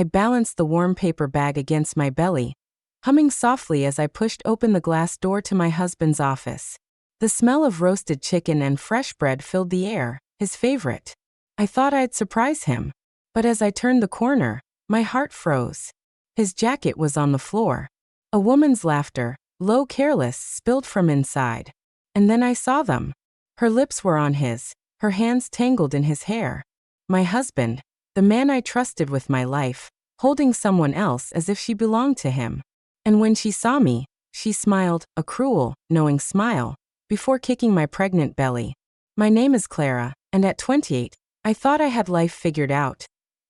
I balanced the warm paper bag against my belly, humming softly as I pushed open the glass door to my husband's office. The smell of roasted chicken and fresh bread filled the air, his favorite. I thought I'd surprise him. But as I turned the corner, my heart froze. His jacket was on the floor. A woman's laughter, low, careless, spilled from inside. And then I saw them. Her lips were on his, her hands tangled in his hair. My husband, the man I trusted with my life, holding someone else as if she belonged to him. And when she saw me, she smiled, a cruel, knowing smile, before kicking my pregnant belly. My name is Clara, and at 28, I thought I had life figured out.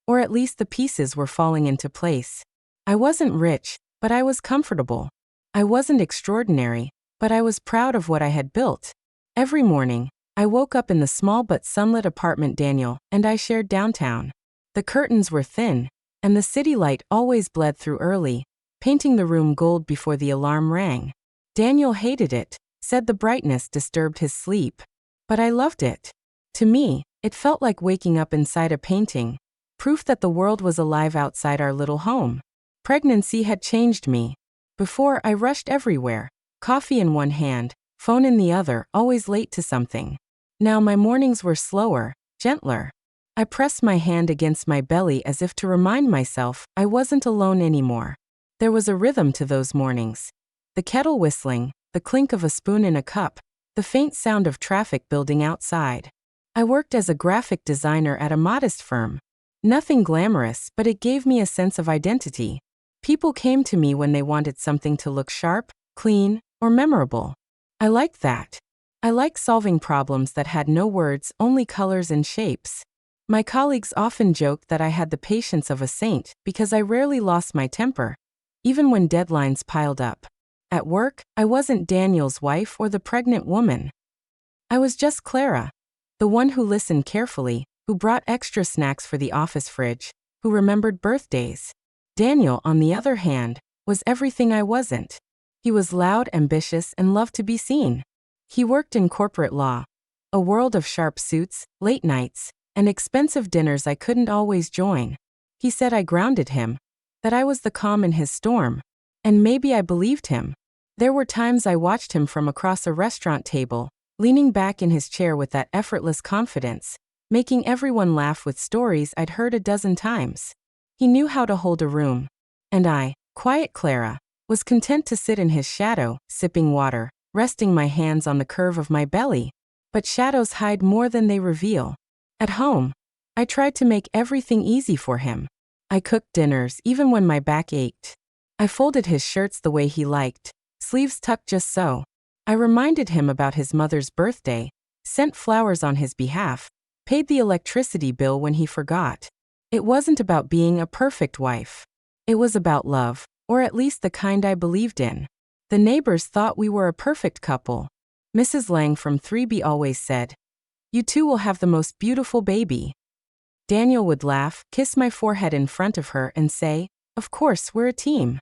Or at least the pieces were falling into place. I wasn't rich, but I was comfortable. I wasn't extraordinary, but I was proud of what I had built. Every morning, I woke up in the small but sunlit apartment Daniel and I shared downtown. The curtains were thin, and the city light always bled through early, painting the room gold before the alarm rang. Daniel hated it, said the brightness disturbed his sleep. But I loved it. To me, it felt like waking up inside a painting, proof that the world was alive outside our little home. Pregnancy had changed me. Before, I rushed everywhere, coffee in one hand, phone in the other, always late to something. Now my mornings were slower, gentler. I pressed my hand against my belly as if to remind myself I wasn't alone anymore. There was a rhythm to those mornings. The kettle whistling, the clink of a spoon in a cup, the faint sound of traffic building outside. I worked as a graphic designer at a modest firm. Nothing glamorous, but it gave me a sense of identity. People came to me when they wanted something to look sharp, clean, or memorable. I liked that. I liked solving problems that had no words, only colors and shapes. My colleagues often joked that I had the patience of a saint because I rarely lost my temper, even when deadlines piled up. At work, I wasn't Daniel's wife or the pregnant woman. I was just Clara, the one who listened carefully, who brought extra snacks for the office fridge, who remembered birthdays. Daniel, on the other hand, was everything I wasn't. He was loud, ambitious, and loved to be seen. He worked in corporate law, a world of sharp suits, late nights, and expensive dinners I couldn't always join. He said I grounded him, that I was the calm in his storm, and maybe I believed him. There were times I watched him from across a restaurant table, leaning back in his chair with that effortless confidence, making everyone laugh with stories I'd heard a dozen times. He knew how to hold a room, and I, quiet Clara, was content to sit in his shadow, sipping water, resting my hands on the curve of my belly. But shadows hide more than they reveal. At home, I tried to make everything easy for him. I cooked dinners even when my back ached. I folded his shirts the way he liked, sleeves tucked just so. I reminded him about his mother's birthday, sent flowers on his behalf, paid the electricity bill when he forgot. It wasn't about being a perfect wife. It was about love, or at least the kind I believed in. The neighbors thought we were a perfect couple. Mrs. Lang from 3B always said, "You two will have the most beautiful baby." Daniel would laugh, kiss my forehead in front of her, and say, "Of course, we're a team."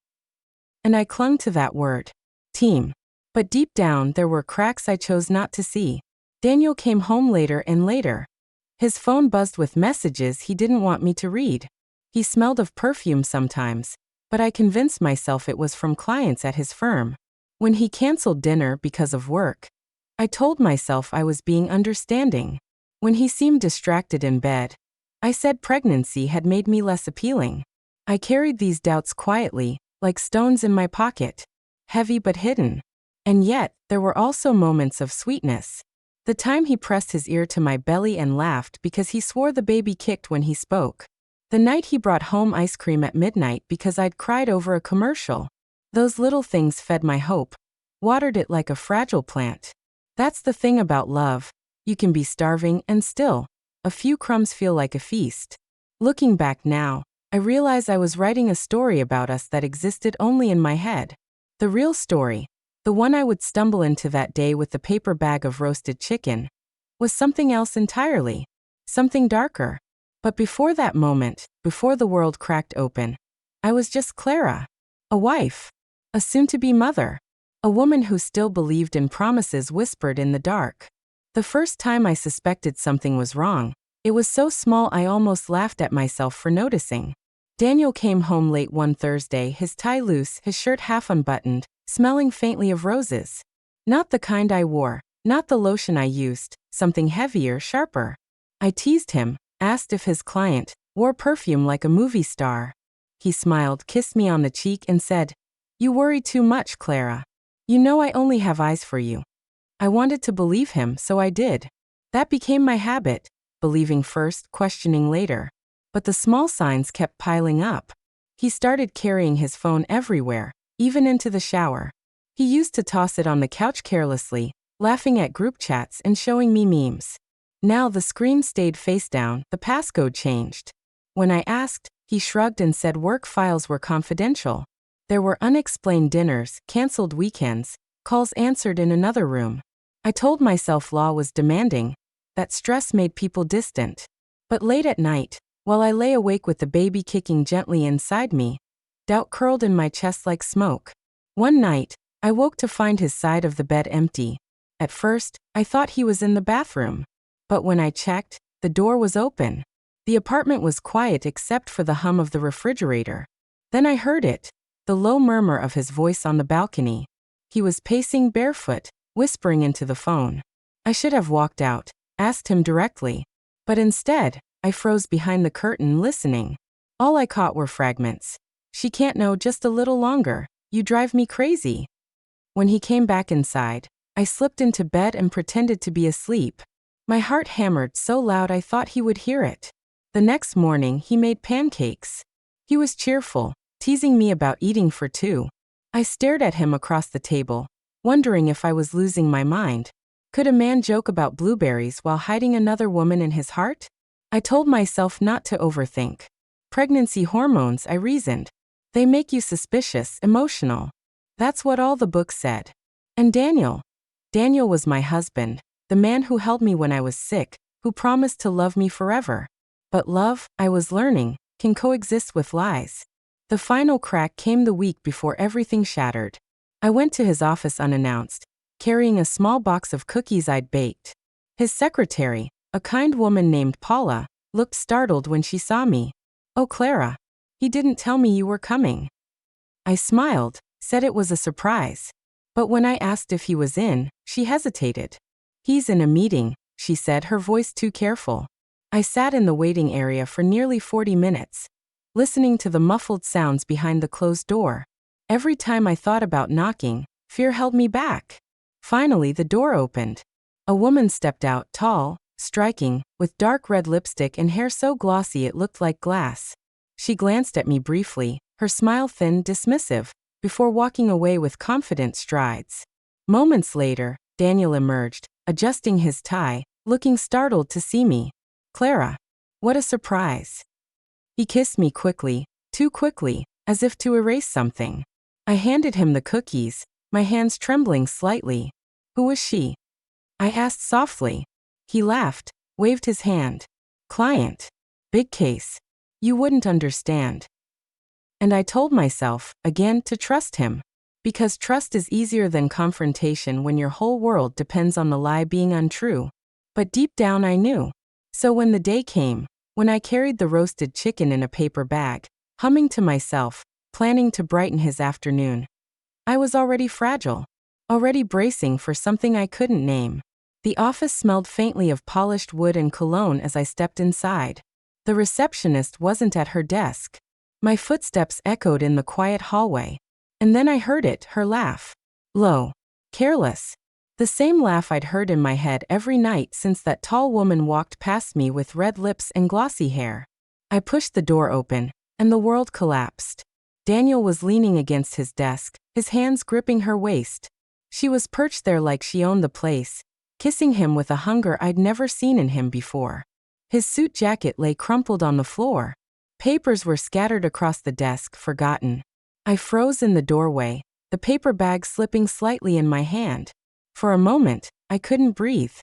And I clung to that word, team. But deep down, there were cracks I chose not to see. Daniel came home later and later. His phone buzzed with messages he didn't want me to read. He smelled of perfume sometimes, but I convinced myself it was from clients at his firm. When he canceled dinner because of work, I told myself I was being understanding. When he seemed distracted in bed, I said pregnancy had made me less appealing. I carried these doubts quietly, like stones in my pocket, heavy but hidden. And yet, there were also moments of sweetness. The time he pressed his ear to my belly and laughed because he swore the baby kicked when he spoke. The night he brought home ice cream at midnight because I'd cried over a commercial. Those little things fed my hope, watered it like a fragile plant. That's the thing about love. You can be starving and still, a few crumbs feel like a feast. Looking back now, I realize I was writing a story about us that existed only in my head. The real story, the one I would stumble into that day with the paper bag of roasted chicken, was something else entirely. Something darker. But before that moment, before the world cracked open, I was just Clara. A wife. A soon-to-be mother. A woman who still believed in promises whispered in the dark. The first time I suspected something was wrong, it was so small I almost laughed at myself for noticing. Daniel came home late one Thursday, his tie loose, his shirt half unbuttoned, smelling faintly of roses. Not the kind I wore, not the lotion I used, something heavier, sharper. I teased him, asked if his client wore perfume like a movie star. He smiled, kissed me on the cheek, and said, "You worry too much, Clara. You know I only have eyes for you." I wanted to believe him, so I did. That became my habit, believing first, questioning later. But the small signs kept piling up. He started carrying his phone everywhere, even into the shower. He used to toss it on the couch carelessly, laughing at group chats and showing me memes. Now the screen stayed face down, the passcode changed. When I asked, he shrugged and said work files were confidential. There were unexplained dinners, canceled weekends, calls answered in another room. I told myself law was demanding, that stress made people distant. But late at night, while I lay awake with the baby kicking gently inside me, doubt curled in my chest like smoke. One night, I woke to find his side of the bed empty. At first, I thought he was in the bathroom. But when I checked, the door was open. The apartment was quiet except for the hum of the refrigerator. Then I heard it, the low murmur of his voice on the balcony. He was pacing barefoot, whispering into the phone. I should have walked out, asked him directly. But instead, I froze behind the curtain listening. All I caught were fragments. "She can't know just a little longer. You drive me crazy." When he came back inside, I slipped into bed and pretended to be asleep. My heart hammered so loud I thought he would hear it. The next morning, he made pancakes. He was cheerful, teasing me about eating for two. I stared at him across the table, wondering if I was losing my mind. Could a man joke about blueberries while hiding another woman in his heart? I told myself not to overthink. Pregnancy hormones, I reasoned. They make you suspicious, emotional. That's what all the books said. And Daniel was my husband, the man who held me when I was sick, who promised to love me forever. But love, I was learning, can coexist with lies. The final crack came the week before everything shattered. I went to his office unannounced, carrying a small box of cookies I'd baked. His secretary, a kind woman named Paula, looked startled when she saw me. "Oh, Clara, he didn't tell me you were coming." I smiled, said it was a surprise. But when I asked if he was in, she hesitated. "He's in a meeting," she said, her voice too careful. I sat in the waiting area for nearly 40 minutes, listening to the muffled sounds behind the closed door. Every time I thought about knocking, fear held me back. Finally, the door opened. A woman stepped out, tall, striking, with dark red lipstick and hair so glossy it looked like glass. She glanced at me briefly, her smile thin, dismissive, before walking away with confident strides. Moments later, Daniel emerged, adjusting his tie, looking startled to see me. "Clara, what a surprise." He kissed me quickly, too quickly, as if to erase something. I handed him the cookies, my hands trembling slightly. "Who was she?" I asked softly. He laughed, waved his hand. "Client. Big case. You wouldn't understand." And I told myself, again, to trust him. Because trust is easier than confrontation when your whole world depends on the lie being untrue. But deep down I knew. So when the day came, when I carried the roasted chicken in a paper bag, humming to myself, planning to brighten his afternoon, I was already fragile, already bracing for something I couldn't name. The office smelled faintly of polished wood and cologne as I stepped inside. The receptionist wasn't at her desk. My footsteps echoed in the quiet hallway. And then I heard it, her laugh. Low. Careless. The same laugh I'd heard in my head every night since that tall woman walked past me with red lips and glossy hair. I pushed the door open, and the world collapsed. Daniel was leaning against his desk, his hands gripping her waist. She was perched there like she owned the place, kissing him with a hunger I'd never seen in him before. His suit jacket lay crumpled on the floor. Papers were scattered across the desk, forgotten. I froze in the doorway, the paper bag slipping slightly in my hand. For a moment, I couldn't breathe.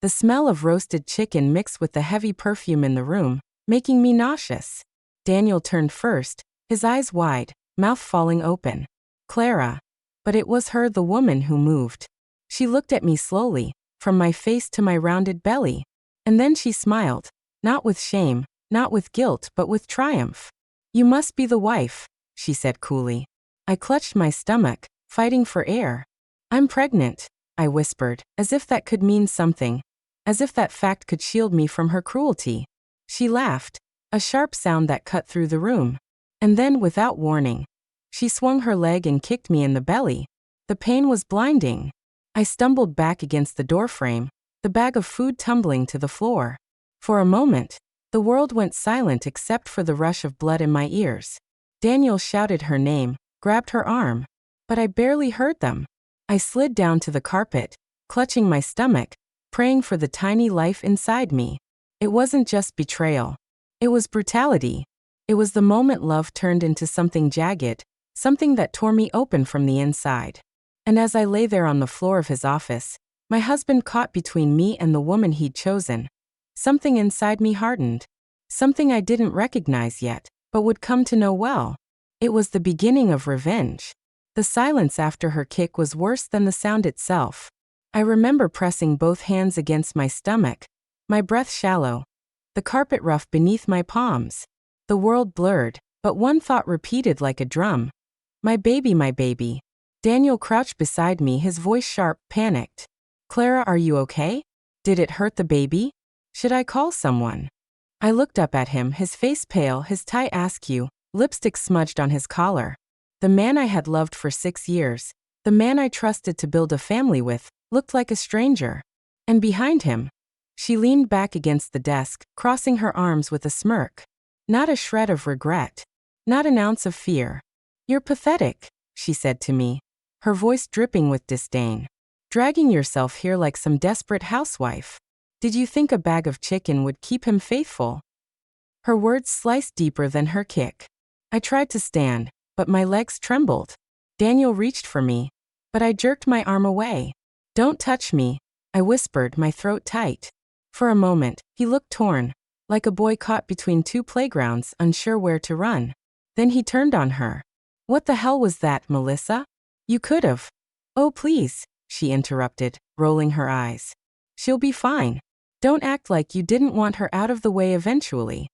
The smell of roasted chicken mixed with the heavy perfume in the room, making me nauseous. Daniel turned first, his eyes wide, mouth falling open. Clara. But it was her, the woman, who moved. She looked at me slowly, from my face to my rounded belly. And then she smiled, not with shame, not with guilt, but with triumph. You must be the wife, she said coolly. I clutched my stomach, fighting for air. I'm pregnant, I whispered, as if that could mean something, as if that fact could shield me from her cruelty. She laughed, a sharp sound that cut through the room. And then, without warning, she swung her leg and kicked me in the belly. The pain was blinding. I stumbled back against the doorframe, the bag of food tumbling to the floor. For a moment, the world went silent except for the rush of blood in my ears. Daniel shouted her name, grabbed her arm, but I barely heard them. I slid down to the carpet, clutching my stomach, praying for the tiny life inside me. It wasn't just betrayal. It was brutality. It was the moment love turned into something jagged, something that tore me open from the inside. And as I lay there on the floor of his office, my husband caught between me and the woman he'd chosen, something inside me hardened. Something I didn't recognize yet, but would come to know well. It was the beginning of revenge. The silence after her kick was worse than the sound itself. I remember pressing both hands against my stomach, my breath shallow, the carpet rough beneath my palms. The world blurred, but one thought repeated like a drum. My baby, my baby. Daniel crouched beside me, his voice sharp, panicked. Clara, are you okay? Did it hurt the baby? Should I call someone? I looked up at him, his face pale, his tie askew, lipstick smudged on his collar. The man I had loved for 6 years, the man I trusted to build a family with, looked like a stranger. And behind him, she leaned back against the desk, crossing her arms with a smirk. Not a shred of regret. Not an ounce of fear. You're pathetic, she said to me, her voice dripping with disdain. Dragging yourself here like some desperate housewife. Did you think a bag of chicken would keep him faithful? Her words sliced deeper than her kick. I tried to stand, but my legs trembled. Daniel reached for me, but I jerked my arm away. Don't touch me, I whispered, my throat tight. For a moment, he looked torn, like a boy caught between 2 playgrounds, unsure where to run. Then he turned on her. What the hell was that, Melissa? You could've. Oh please, she interrupted, rolling her eyes. She'll be fine. Don't act like you didn't want her out of the way eventually.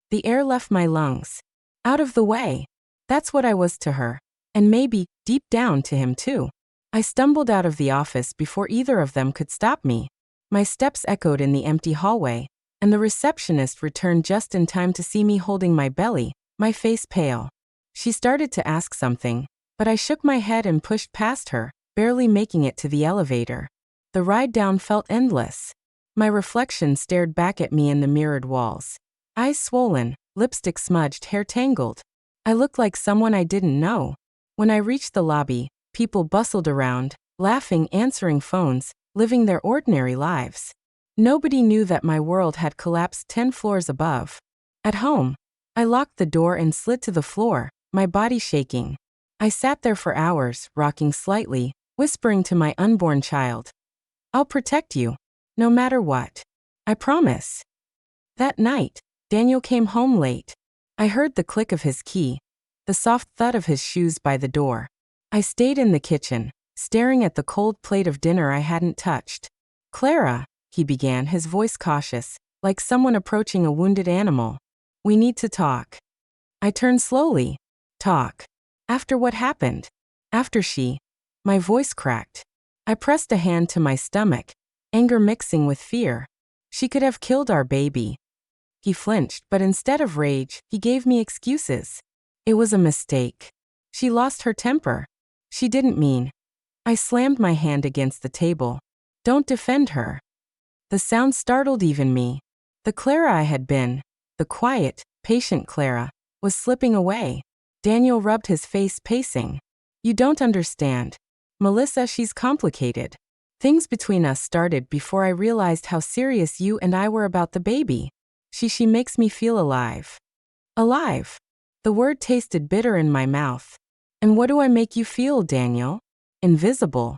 The air left my lungs. Out of the way. That's what I was to her. And maybe, deep down, to him too. I stumbled out of the office before either of them could stop me. My steps echoed in the empty hallway, and the receptionist returned just in time to see me holding my belly, my face pale. She started to ask something, but I shook my head and pushed past her, barely making it to the elevator. The ride down felt endless. My reflection stared back at me in the mirrored walls. Eyes swollen, lipstick smudged, hair tangled. I looked like someone I didn't know. When I reached the lobby, people bustled around, laughing, answering phones, living their ordinary lives. Nobody knew that my world had collapsed 10 floors above. At home, I locked the door and slid to the floor, my body shaking. I sat there for hours, rocking slightly, whispering to my unborn child, I'll protect you, no matter what. I promise. That night, Daniel came home late. I heard the click of his key, the soft thud of his shoes by the door. I stayed in the kitchen, staring at the cold plate of dinner I hadn't touched. Clara, he began, his voice cautious, like someone approaching a wounded animal. We need to talk. I turned slowly. Talk. After what happened? After she. My voice cracked. I pressed a hand to my stomach, anger mixing with fear. She could have killed our baby. He flinched, but instead of rage, he gave me excuses. It was a mistake. She lost her temper. She didn't mean. I slammed my hand against the table. Don't defend her. The sound startled even me. The Clara I had been, the quiet, patient Clara, was slipping away. Daniel rubbed his face, pacing. You don't understand. Melissa, she's complicated. Things between us started before I realized how serious you and I were about the baby. She makes me feel alive. Alive. The word tasted bitter in my mouth. And what do I make you feel, Daniel? Invisible.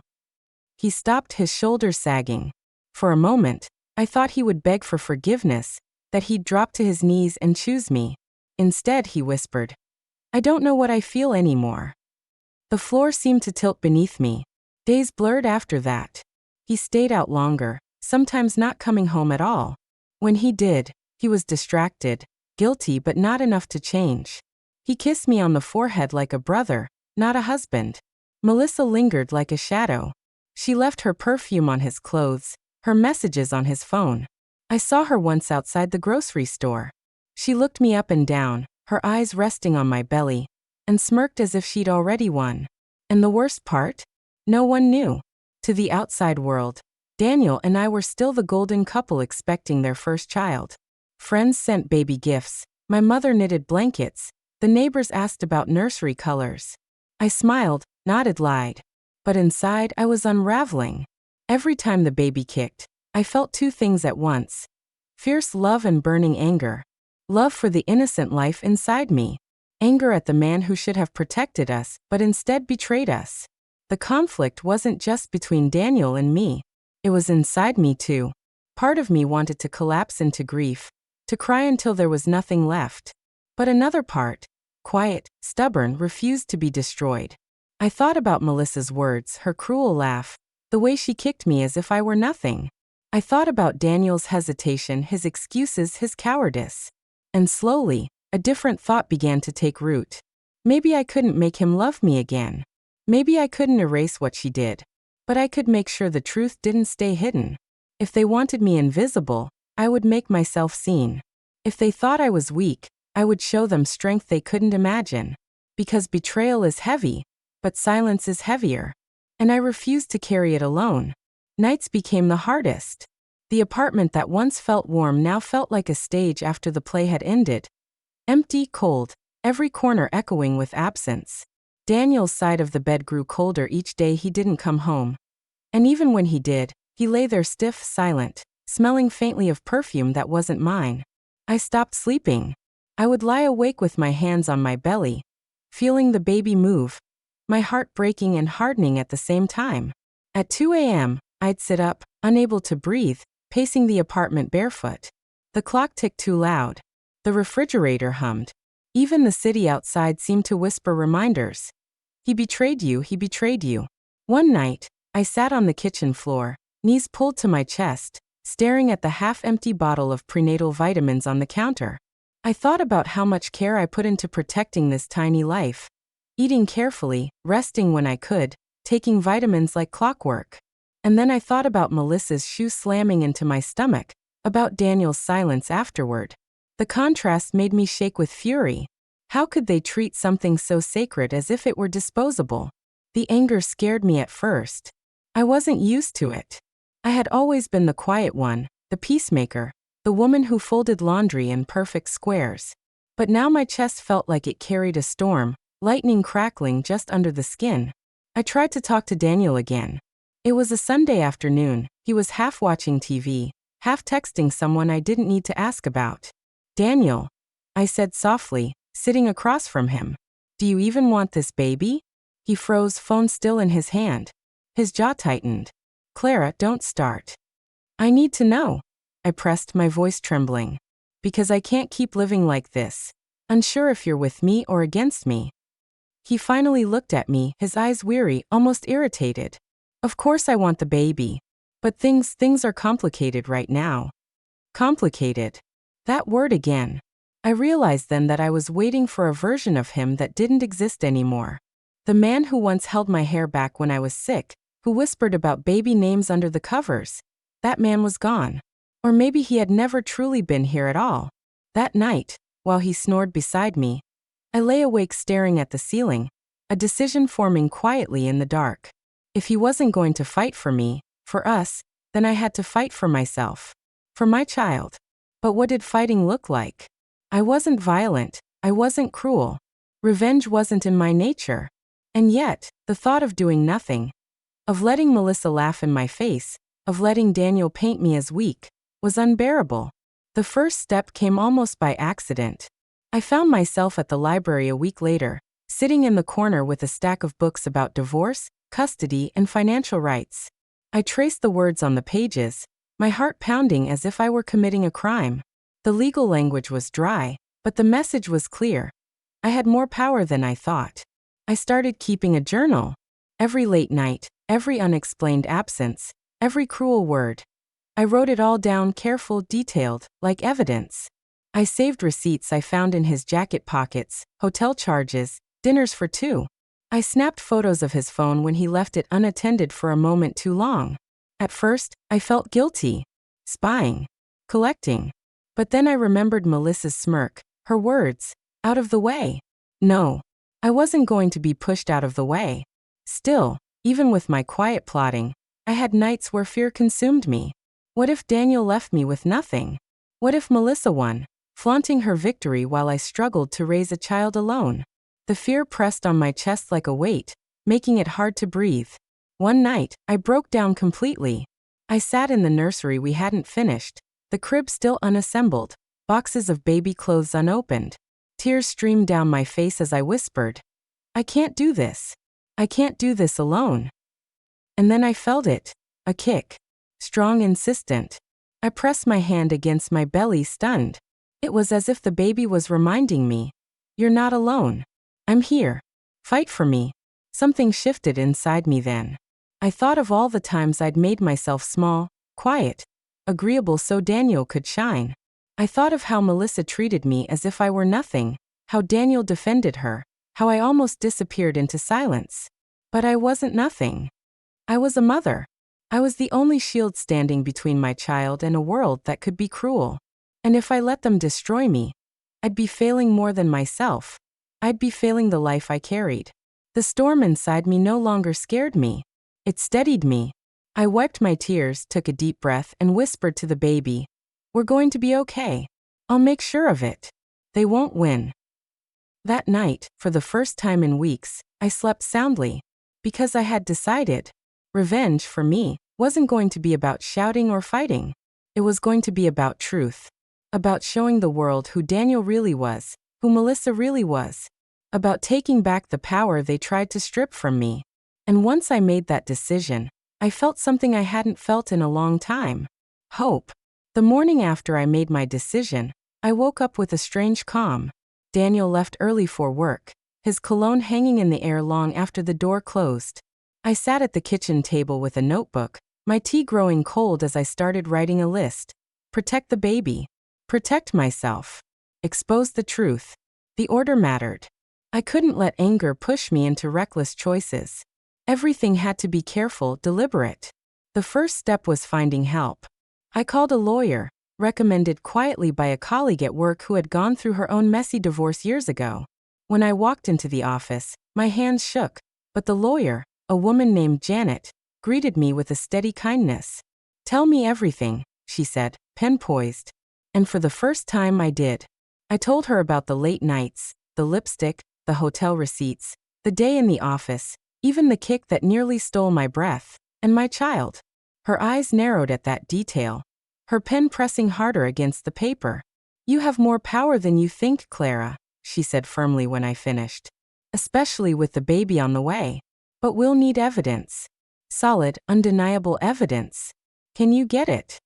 He stopped, his shoulders sagging. For a moment, I thought he would beg for forgiveness, that he'd drop to his knees and choose me. Instead, he whispered, I don't know what I feel anymore. The floor seemed to tilt beneath me. Days blurred after that. He stayed out longer, sometimes not coming home at all. When he did, he was distracted, guilty, but not enough to change. He kissed me on the forehead like a brother, not a husband. Melissa lingered like a shadow. She left her perfume on his clothes, her messages on his phone. I saw her once outside the grocery store. She looked me up and down, her eyes resting on my belly, and smirked as if she'd already won. And the worst part? No one knew. To the outside world, Daniel and I were still the golden couple expecting their first child. Friends sent baby gifts, my mother knitted blankets, the neighbors asked about nursery colors. I smiled, nodded, lied. But inside, I was unraveling. Every time the baby kicked, I felt two things at once: fierce love and burning anger. Love for the innocent life inside me. Anger at the man who should have protected us, but instead betrayed us. The conflict wasn't just between Daniel and me. It was inside me too. Part of me wanted to collapse into grief, to cry until there was nothing left. But another part, quiet, stubborn, refused to be destroyed. I thought about Melissa's words, her cruel laugh, the way she kicked me as if I were nothing. I thought about Daniel's hesitation, his excuses, his cowardice. And slowly, a different thought began to take root. Maybe I couldn't make him love me again. Maybe I couldn't erase what she did. But I could make sure the truth didn't stay hidden. If they wanted me invisible, I would make myself seen. If they thought I was weak, I would show them strength they couldn't imagine. Because betrayal is heavy, but silence is heavier. And I refused to carry it alone. Nights became the hardest. The apartment that once felt warm now felt like a stage after the play had ended. Empty, cold, every corner echoing with absence. Daniel's side of the bed grew colder each day he didn't come home. And even when he did, he lay there stiff, silent, smelling faintly of perfume that wasn't mine. I stopped sleeping. I would lie awake with my hands on my belly, feeling the baby move, my heart breaking and hardening at the same time. At 2 a.m., I'd sit up, unable to breathe, pacing the apartment barefoot. The clock ticked too loud. The refrigerator hummed. Even the city outside seemed to whisper reminders. He betrayed you, he betrayed you. One night, I sat on the kitchen floor, knees pulled to my chest, staring at the half-empty bottle of prenatal vitamins on the counter. I thought about how much care I put into protecting this tiny life. Eating carefully, resting when I could, taking vitamins like clockwork. And then I thought about Melissa's shoe slamming into my stomach, about Daniel's silence afterward. The contrast made me shake with fury. How could they treat something so sacred as if it were disposable? The anger scared me at first. I wasn't used to it. I had always been the quiet one, the peacemaker, the woman who folded laundry in perfect squares. But now my chest felt like it carried a storm, lightning crackling just under the skin. I tried to talk to Daniel again. It was a Sunday afternoon. He was half watching TV, half texting someone I didn't need to ask about. Daniel, I said softly, sitting across from him. Do you even want this baby? He froze, phone still in his hand. His jaw tightened. Clara, don't start. I need to know. I pressed, my voice trembling. Because I can't keep living like this, unsure if you're with me or against me. He finally looked at me, his eyes weary, almost irritated. Of course I want the baby. But things are complicated right now. Complicated. That word again. I realized then that I was waiting for a version of him that didn't exist anymore. The man who once held my hair back when I was sick, who whispered about baby names under the covers. That man was gone. Or maybe he had never truly been here at all. That night, while he snored beside me, I lay awake staring at the ceiling, a decision forming quietly in the dark. If he wasn't going to fight for me, for us, then I had to fight for myself. For my child. But what did fighting look like? I wasn't violent. I wasn't cruel. Revenge wasn't in my nature. And yet, the thought of doing nothing, of letting Melissa laugh in my face, of letting Daniel paint me as weak, was unbearable. The first step came almost by accident. I found myself at the library a week later, sitting in the corner with a stack of books about divorce, custody, and financial rights. I traced the words on the pages, my heart pounding as if I were committing a crime. The legal language was dry, but the message was clear. I had more power than I thought. I started keeping a journal. Every late night, every unexplained absence, every cruel word. I wrote it all down, careful, detailed, like evidence. I saved receipts I found in his jacket pockets, hotel charges, dinners for two. I snapped photos of his phone when he left it unattended for a moment too long. At first, I felt guilty. Spying. Collecting. But then I remembered Melissa's smirk, her words, out of the way. No. I wasn't going to be pushed out of the way. Still, even with my quiet plotting, I had nights where fear consumed me. What if Daniel left me with nothing? What if Melissa won, flaunting her victory while I struggled to raise a child alone? The fear pressed on my chest like a weight, making it hard to breathe. One night, I broke down completely. I sat in the nursery we hadn't finished, the crib still unassembled, boxes of baby clothes unopened. Tears streamed down my face as I whispered, I can't do this. I can't do this alone. And then I felt it, a kick. Strong, insistent. I pressed my hand against my belly, stunned. It was as if the baby was reminding me, you're not alone. I'm here. Fight for me. Something shifted inside me then. I thought of all the times I'd made myself small, quiet, agreeable so Daniel could shine. I thought of how Melissa treated me as if I were nothing, how Daniel defended her, how I almost disappeared into silence. But I wasn't nothing. I was a mother. I was the only shield standing between my child and a world that could be cruel. And if I let them destroy me, I'd be failing more than myself. I'd be failing the life I carried. The storm inside me no longer scared me. It steadied me. I wiped my tears, took a deep breath, and whispered to the baby, we're going to be okay. I'll make sure of it. They won't win. That night, for the first time in weeks, I slept soundly. Because I had decided, revenge, for me, wasn't going to be about shouting or fighting. It was going to be about truth. About showing the world who Daniel really was, who Melissa really was. About taking back the power they tried to strip from me. And once I made that decision, I felt something I hadn't felt in a long time. Hope. The morning after I made my decision, I woke up with a strange calm. Daniel left early for work, his cologne hanging in the air long after the door closed. I sat at the kitchen table with a notebook, my tea growing cold as I started writing a list. Protect the baby. Protect myself. Expose the truth. The order mattered. I couldn't let anger push me into reckless choices. Everything had to be careful, deliberate. The first step was finding help. I called a lawyer, recommended quietly by a colleague at work who had gone through her own messy divorce years ago. When I walked into the office, my hands shook, but the lawyer, a woman named Janet, greeted me with a steady kindness. Tell me everything, she said, pen poised. And for the first time I did. I told her about the late nights, the lipstick, the hotel receipts, the day in the office, even the kick that nearly stole my breath, and my child. Her eyes narrowed at that detail, her pen pressing harder against the paper. You have more power than you think, Clara, she said firmly when I finished. Especially with the baby on the way. But we'll need evidence. Solid, undeniable evidence. Can you get it?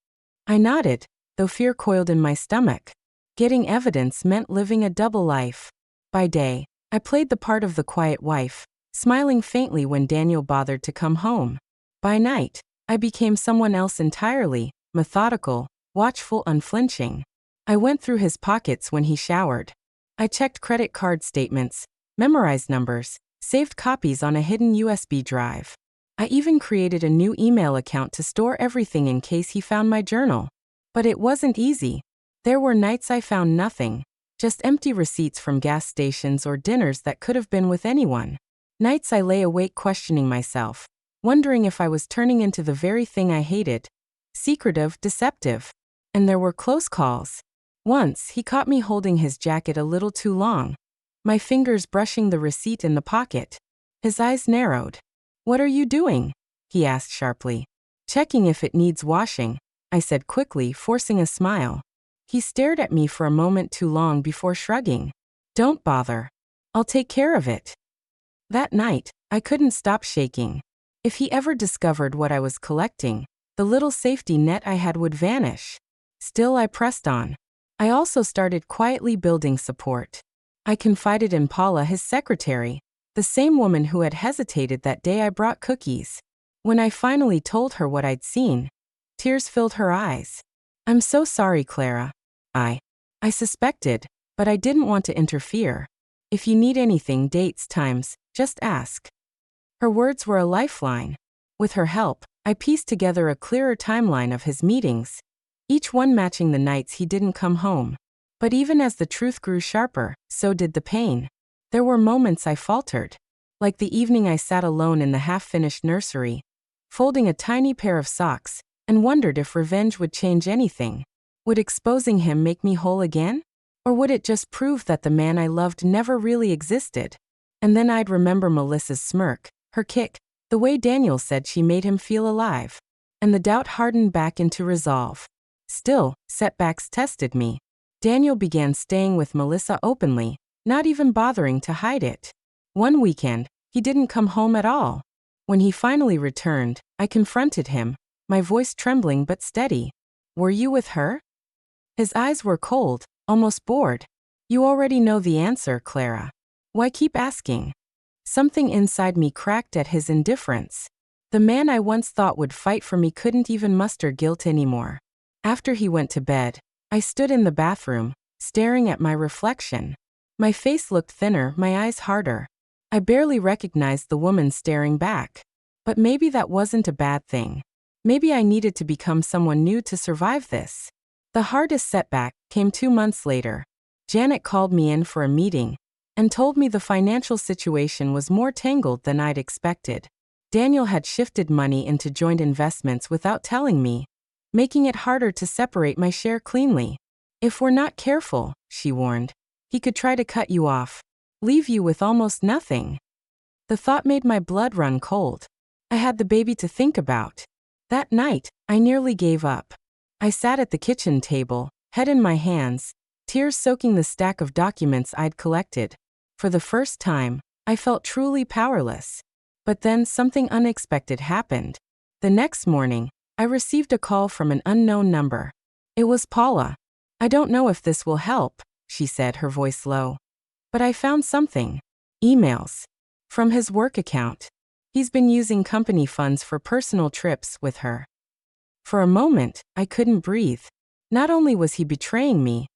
I nodded, though fear coiled in my stomach. Getting evidence meant living a double life. By day, I played the part of the quiet wife, smiling faintly when Daniel bothered to come home. By night, I became someone else entirely, methodical, watchful, unflinching. I went through his pockets when he showered. I checked credit card statements, memorized numbers, saved copies on a hidden USB drive. I even created a new email account to store everything in case he found my journal. But it wasn't easy. There were nights I found nothing, just empty receipts from gas stations or dinners that could have been with anyone. Nights I lay awake questioning myself, wondering if I was turning into the very thing I hated. Secretive, deceptive. And there were close calls. Once, he caught me holding his jacket a little too long, my fingers brushing the receipt in the pocket. His eyes narrowed. What are you doing? He asked sharply. Checking if it needs washing, I said quickly, forcing a smile. He stared at me for a moment too long before shrugging. Don't bother. I'll take care of it. That night, I couldn't stop shaking. If he ever discovered what I was collecting, the little safety net I had would vanish. Still, I pressed on. I also started quietly building support. I confided in Paula, his secretary, the same woman who had hesitated that day I brought cookies. When I finally told her what I'd seen, tears filled her eyes. I'm so sorry, Clara. I I suspected, but I didn't want to interfere. If you need anything, dates, times, just ask. Her words were a lifeline. With her help, I pieced together a clearer timeline of his meetings, each one matching the nights he didn't come home. But even as the truth grew sharper, so did the pain. There were moments I faltered. Like the evening I sat alone in the half-finished nursery, folding a tiny pair of socks, and wondered if revenge would change anything. Would exposing him make me whole again? Or would it just prove that the man I loved never really existed? And then I'd remember Melissa's smirk, her kick, the way Daniel said she made him feel alive. And the doubt hardened back into resolve. Still, setbacks tested me. Daniel began staying with Melissa openly, not even bothering to hide it. One weekend, he didn't come home at all. When he finally returned, I confronted him, my voice trembling but steady. "Were you with her?" His eyes were cold, almost bored. "You already know the answer, Clara. Why keep asking?" Something inside me cracked at his indifference. The man I once thought would fight for me couldn't even muster guilt anymore. After he went to bed, I stood in the bathroom, staring at my reflection. My face looked thinner, my eyes harder. I barely recognized the woman staring back. But maybe that wasn't a bad thing. Maybe I needed to become someone new to survive this. The hardest setback came 2 months later. Janet called me in for a meeting and told me the financial situation was more tangled than I'd expected. Daniel had shifted money into joint investments without telling me, making it harder to separate my share cleanly. "If we're not careful," she warned, "he could try to cut you off, leave you with almost nothing." The thought made my blood run cold. I had the baby to think about. That night, I nearly gave up. I sat at the kitchen table, head in my hands, tears soaking the stack of documents I'd collected. For the first time, I felt truly powerless. But then something unexpected happened. The next morning, I received a call from an unknown number. It was Paula. "I don't know if this will help," she said, her voice low. "But I found something. Emails. From his work account. He's been using company funds for personal trips with her." For a moment, I couldn't breathe. Not only was he betraying me,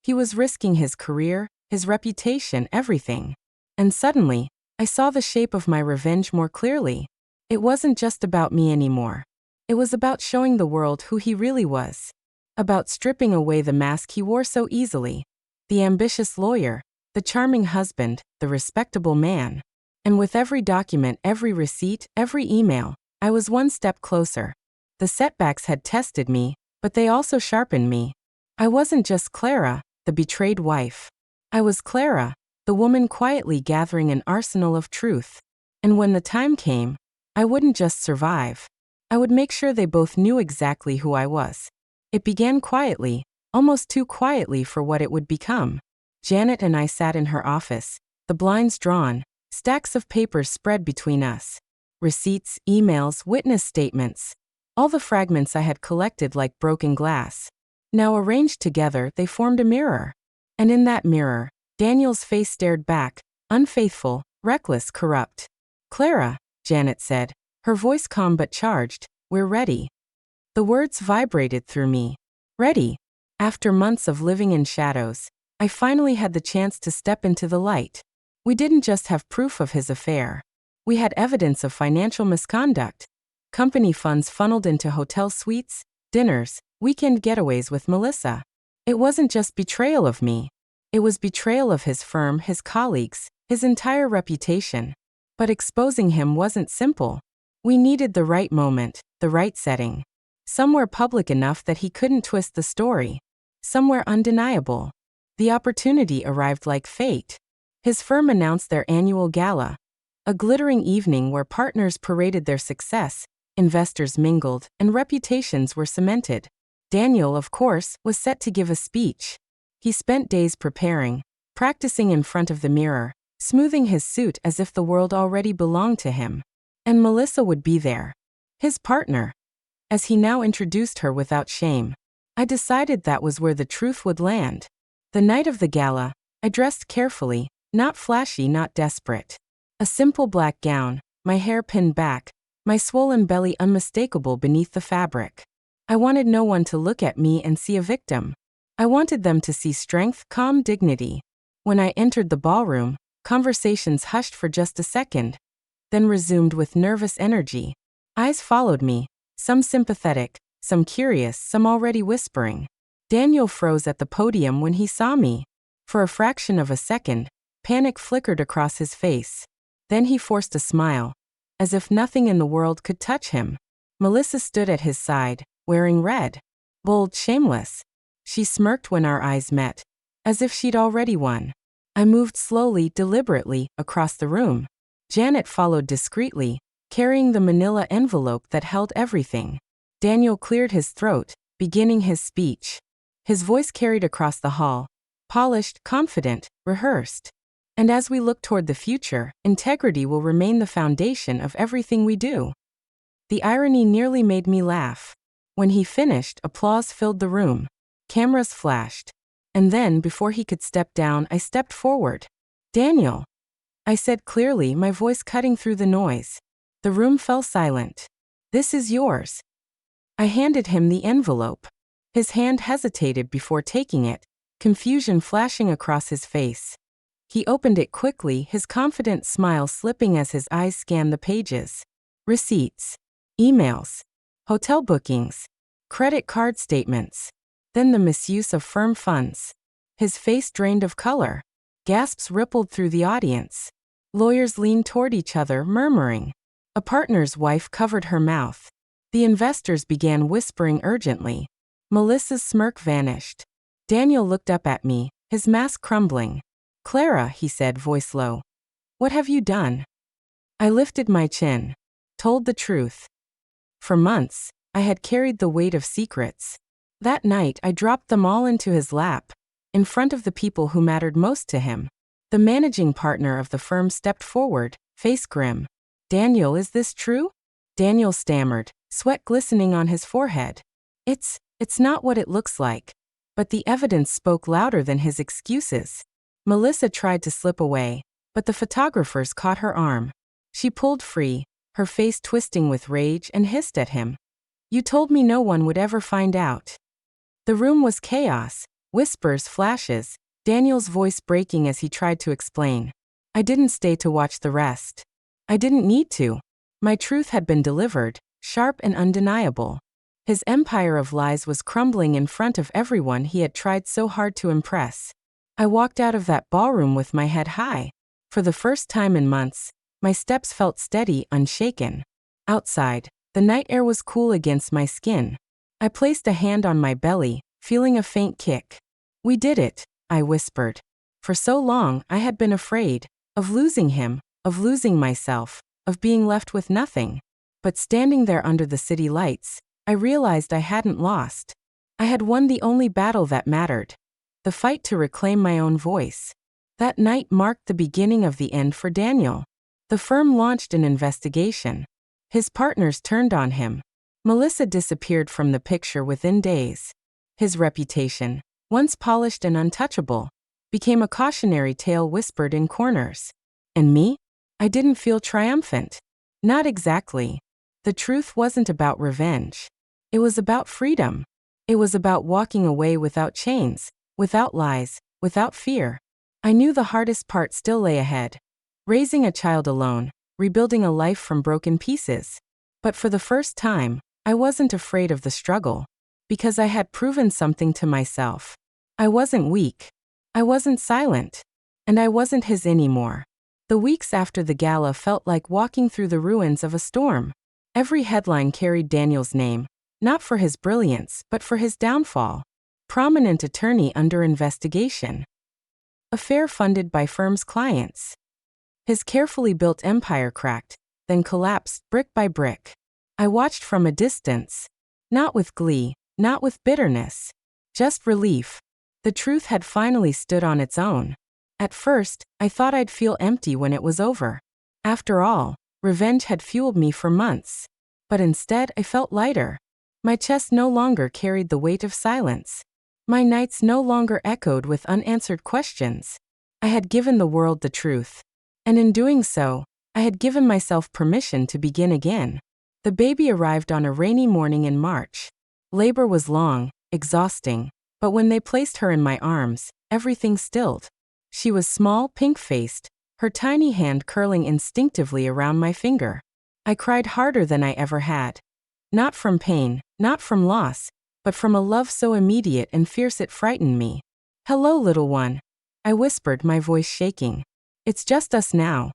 he was risking his career, his reputation, everything. And suddenly, I saw the shape of my revenge more clearly. It wasn't just about me anymore. It was about showing the world who he really was. About stripping away the mask he wore so easily. The ambitious lawyer, the charming husband, the respectable man. And with every document, every receipt, every email, I was one step closer. The setbacks had tested me, but they also sharpened me. I wasn't just Clara, the betrayed wife. I was Clara, the woman quietly gathering an arsenal of truth. And when the time came, I wouldn't just survive. I would make sure they both knew exactly who I was. It began quietly, almost too quietly for what it would become. Janet and I sat in her office, the blinds drawn, stacks of papers spread between us. Receipts, emails, witness statements. All the fragments I had collected like broken glass. Now arranged together, they formed a mirror. And in that mirror, Daniel's face stared back, unfaithful, reckless, corrupt. "Clara," Janet said, her voice calm but charged, "we're ready." The words vibrated through me. Ready. After months of living in shadows, I finally had the chance to step into the light. We didn't just have proof of his affair. We had evidence of financial misconduct. Company funds funneled into hotel suites, dinners, weekend getaways with Melissa. It wasn't just betrayal of me. It was betrayal of his firm, his colleagues, his entire reputation. But exposing him wasn't simple. We needed the right moment, the right setting. Somewhere public enough that he couldn't twist the story. Somewhere undeniable. The opportunity arrived like fate. His firm announced their annual gala. A glittering evening where partners paraded their success, investors mingled, and reputations were cemented. Daniel, of course, was set to give a speech. He spent days preparing, practicing in front of the mirror, smoothing his suit as if the world already belonged to him. And Melissa would be there. His partner. As he now introduced her without shame. I decided that was where the truth would land. The night of the gala, I dressed carefully, not flashy, not desperate. A simple black gown, my hair pinned back, my swollen belly unmistakable beneath the fabric. I wanted no one to look at me and see a victim. I wanted them to see strength, calm dignity. When I entered the ballroom, conversations hushed for just a second, then resumed with nervous energy. Eyes followed me, some sympathetic, some curious, some already whispering. Daniel froze at the podium when he saw me. For a fraction of a second, panic flickered across his face. Then he forced a smile, as if nothing in the world could touch him. Melissa stood at his side, wearing red. Bold, shameless. She smirked when our eyes met, as if she'd already won. I moved slowly, deliberately, across the room. Janet followed discreetly, carrying the manila envelope that held everything. Daniel cleared his throat, beginning his speech. His voice carried across the hall, polished, confident, rehearsed. And as we look toward the future, integrity will remain the foundation of everything we do. The irony nearly made me laugh. When he finished, applause filled the room. Cameras flashed. And then, before he could step down, I stepped forward. "Daniel," I said clearly, my voice cutting through the noise. The room fell silent. "This is yours." I handed him the envelope. His hand hesitated before taking it, confusion flashing across his face. He opened it quickly, his confident smile slipping as his eyes scanned the pages. Receipts, emails, hotel bookings, credit card statements. Then the misuse of firm funds. His face drained of color. Gasps rippled through the audience. Lawyers leaned toward each other, murmuring. A partner's wife covered her mouth. The investors began whispering urgently. Melissa's smirk vanished. Daniel looked up at me, his mask crumbling. "Clara," he said, voice low. "What have you done?" I lifted my chin. Told the truth. For months, I had carried the weight of secrets. That night, I dropped them all into his lap, in front of the people who mattered most to him. The managing partner of the firm stepped forward, face grim. "Daniel, is this true?" Daniel stammered, sweat glistening on his forehead. It's not what it looks like." But the evidence spoke louder than his excuses. Melissa tried to slip away, but the photographers caught her arm. She pulled free, her face twisting with rage, and hissed at him. "You told me no one would ever find out." The room was chaos, whispers, flashes, Daniel's voice breaking as he tried to explain. I didn't stay to watch the rest. I didn't need to. My truth had been delivered, sharp and undeniable. His empire of lies was crumbling in front of everyone he had tried so hard to impress. I walked out of that ballroom with my head high. For the first time in months, my steps felt steady, unshaken. Outside, the night air was cool against my skin. I placed a hand on my belly, feeling a faint kick. "We did it," I whispered. For so long, I had been afraid of losing him, of losing myself, of being left with nothing. But standing there under the city lights, I realized I hadn't lost. I had won the only battle that mattered. The fight to reclaim my own voice. That night marked the beginning of the end for Daniel. The firm launched an investigation. His partners turned on him. Melissa disappeared from the picture within days. His reputation, once polished and untouchable, became a cautionary tale whispered in corners. And me? I didn't feel triumphant. Not exactly. The truth wasn't about revenge. It was about freedom. It was about walking away without chains, without lies, without fear. I knew the hardest part still lay ahead. Raising a child alone, rebuilding a life from broken pieces. But for the first time, I wasn't afraid of the struggle, because I had proven something to myself. I wasn't weak. I wasn't silent. And I wasn't his anymore. The weeks after the gala felt like walking through the ruins of a storm. Every headline carried Daniel's name, not for his brilliance, but for his downfall. Prominent attorney under investigation. Affair funded by firm's clients. His carefully built empire cracked, then collapsed brick by brick. I watched from a distance. Not with glee, not with bitterness. Just relief. The truth had finally stood on its own. At first, I thought I'd feel empty when it was over. After all, revenge had fueled me for months. But instead, I felt lighter. My chest no longer carried the weight of silence. My nights no longer echoed with unanswered questions. I had given the world the truth. And in doing so, I had given myself permission to begin again. The baby arrived on a rainy morning in March. Labor was long, exhausting. But when they placed her in my arms, everything stilled. She was small, pink-faced, her tiny hand curling instinctively around my finger. I cried harder than I ever had. Not from pain, not from loss, but from a love so immediate and fierce it frightened me. "Hello, little one," I whispered, my voice shaking. "It's just us now."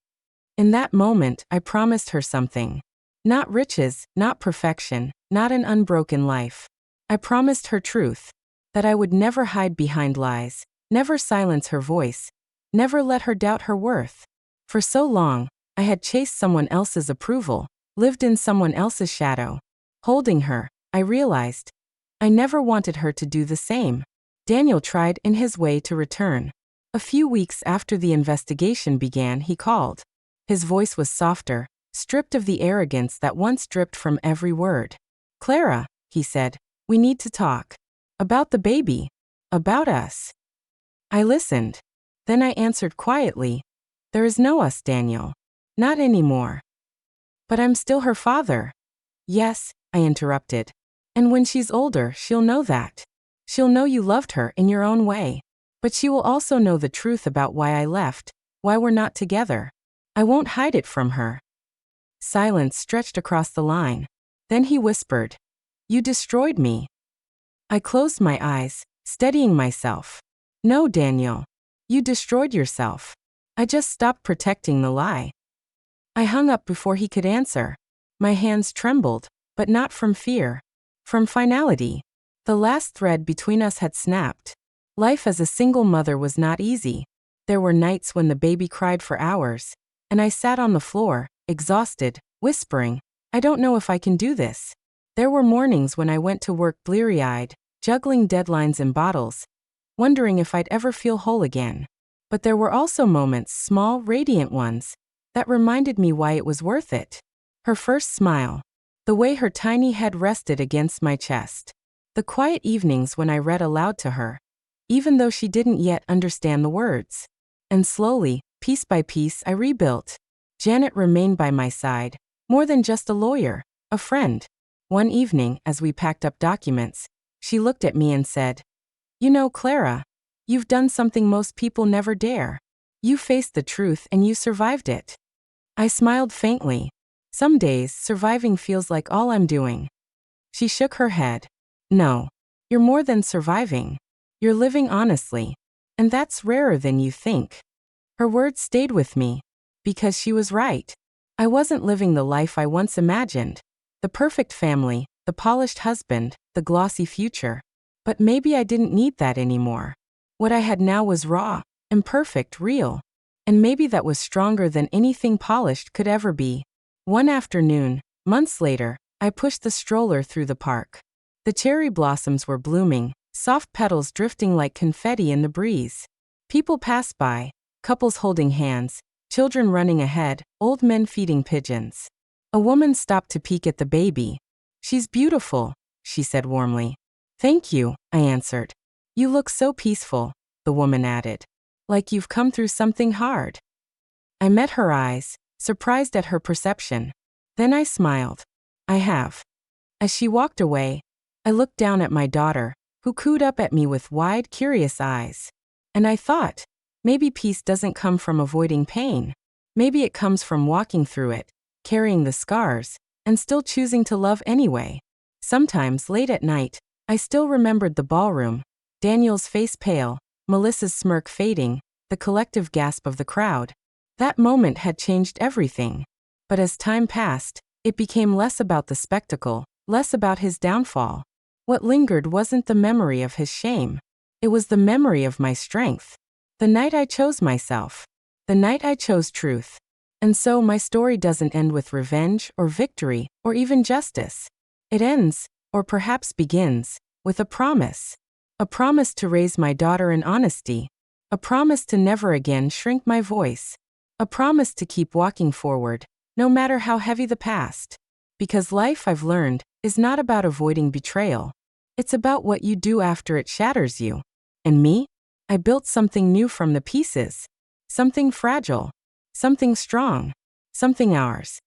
In that moment, I promised her something. Not riches, not perfection, not an unbroken life. I promised her truth. That I would never hide behind lies, never silence her voice, never let her doubt her worth. For so long, I had chased someone else's approval, lived in someone else's shadow. Holding her, I realized I never wanted her to do the same. Daniel tried in his way to return. A few weeks after the investigation began, he called. His voice was softer, stripped of the arrogance that once dripped from every word. "Clara," he said, "we need to talk. About the baby. About us." I listened. Then I answered quietly, "There is no us, Daniel. Not anymore." "But I'm still her father." "Yes," I interrupted. "And when she's older, she'll know that. She'll know you loved her in your own way. But she will also know the truth about why I left, why we're not together. I won't hide it from her." Silence stretched across the line. Then he whispered, "You destroyed me." I closed my eyes, steadying myself. "No, Daniel. You destroyed yourself. I just stopped protecting the lie." I hung up before he could answer. My hands trembled, but not from fear. From finality. The last thread between us had snapped. Life as a single mother was not easy. There were nights when the baby cried for hours, and I sat on the floor, exhausted, whispering, "I don't know if I can do this." There were mornings when I went to work bleary-eyed, juggling deadlines and bottles, wondering if I'd ever feel whole again. But there were also moments, small, radiant ones, that reminded me why it was worth it. Her first smile. The way her tiny head rested against my chest. The quiet evenings when I read aloud to her, even though she didn't yet understand the words. And slowly, piece by piece, I rebuilt. Janet remained by my side, more than just a lawyer, a friend. One evening, as we packed up documents, she looked at me and said, "You know, Clara, you've done something most people never dare. You faced the truth and you survived it." I smiled faintly. Some days, surviving feels like all I'm doing. She shook her head. "No. You're more than surviving. You're living honestly. And that's rarer than you think." Her words stayed with me. Because she was right. I wasn't living the life I once imagined. The perfect family, the polished husband, the glossy future. But maybe I didn't need that anymore. What I had now was raw, imperfect, real. And maybe that was stronger than anything polished could ever be. One afternoon, months later, I pushed the stroller through the park. The cherry blossoms were blooming, soft petals drifting like confetti in the breeze. People passed by, couples holding hands, children running ahead, old men feeding pigeons. A woman stopped to peek at the baby. "She's beautiful," she said warmly. "Thank you," I answered. "You look so peaceful," the woman added. "Like you've come through something hard." I met her eyes, surprised at her perception. Then I smiled. "I have." As she walked away, I looked down at my daughter, who cooed up at me with wide, curious eyes. And I thought, maybe peace doesn't come from avoiding pain. Maybe it comes from walking through it, carrying the scars, and still choosing to love anyway. Sometimes, late at night, I still remembered the ballroom, Daniel's face pale, Melissa's smirk fading, the collective gasp of the crowd. That moment had changed everything. But as time passed, it became less about the spectacle, less about his downfall. What lingered wasn't the memory of his shame. It was the memory of my strength. The night I chose myself. The night I chose truth. And so my story doesn't end with revenge or victory or even justice. It ends, or perhaps begins, with a promise. A promise to raise my daughter in honesty. A promise to never again shrink my voice. A promise to keep walking forward, no matter how heavy the past. Because life, I've learned, is not about avoiding betrayal. It's about what you do after it shatters you. And me? I built something new from the pieces. Something fragile. Something strong. Something ours.